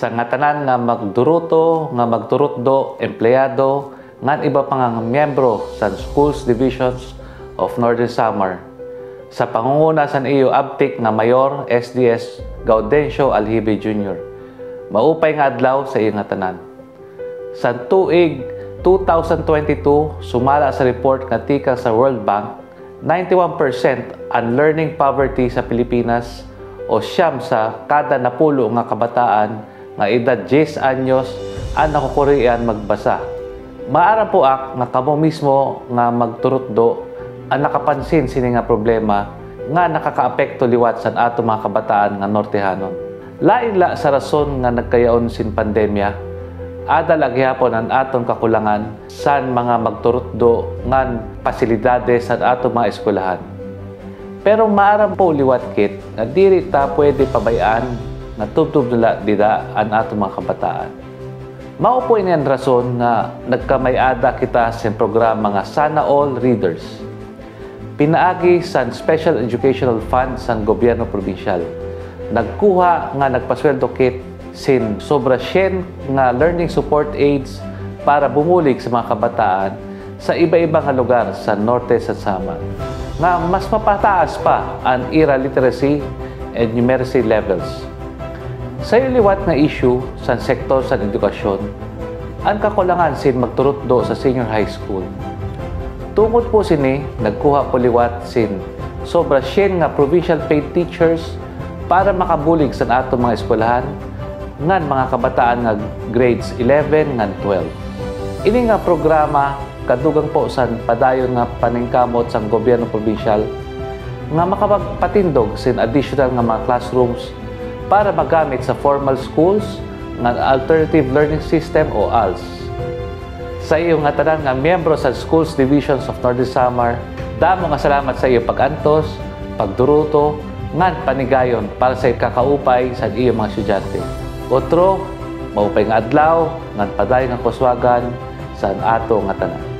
sa nga tanan nga magduruto, nga magturutdo, empleyado, ngan iba pa nga miyembro sa Schools Divisions of Northern Samar. Sa pangunguna sa iyo Abtik nga Mayor SDS Gaudencio Alhibe Jr. Maupay nga adlaw sa iyo nga tanan. Sa tuig 2022, sumala sa report nga tika sa World Bank, 91% ang learning poverty sa Pilipinas o siyam sa kada napulo nga kabataan nga edad 10 anyos ang nakukurian magbasa. Maara po nga kamo mismo nga magturutdo ang nakapansin sini nga problema nga nakakaapekto liwat sa ato mga kabataan nga Nortehanon. Lain sa rason nga nagkayaon sin pandemya, ada lagyapon ang aton kakulangan sa mga magturutdo ngan pasilidades sa ato mga eskwelahan. Pero maaram po liwat kit na diri ta pwede pabayaan na tubtub nila dida ang ato mga kabataan. Mao po iniyan rason na nagkamayada kita sa programa nga Sana All Readers. Pinaagi sa Special Educational Fund sa gobyerno probinsyal. Nagkuha nga nagpasweldo kit sin sobra 100 nga learning support aids para bumulig sa mga kabataan sa iba-ibang lugar sa norte sa Samar. Nga mas mapataas pa ang ERA literacy and numeracy levels. Sa liwat nga issue sa sektor sa edukasyon, ang kakulangan sin magturutdo sa senior high school. Tungod po sini, nagkuha po liwat sin sobra 100 nga provincial paid teachers para makabulig sa ato mga eskwelahan ngan mga kabataan nga grades 11 ngan 12. Ini nga programa kadugang po sa padayon nga paningkamot sa gobyerno probinsyal nga makapagpatindog sin additional nga mga classrooms para magamit sa formal schools nga alternative learning system o ALS. Sa iyo nga tanan nga miyembro sa Schools Divisions of Northern Samar, damo nga salamat sa iyo pag-antos, pagduruto, ngan panigayon para sa kakaupay sa iyo mga estudyante. Otro, maupay nga adlaw, ngan padayon nga kuswagan sa ato nga tanan.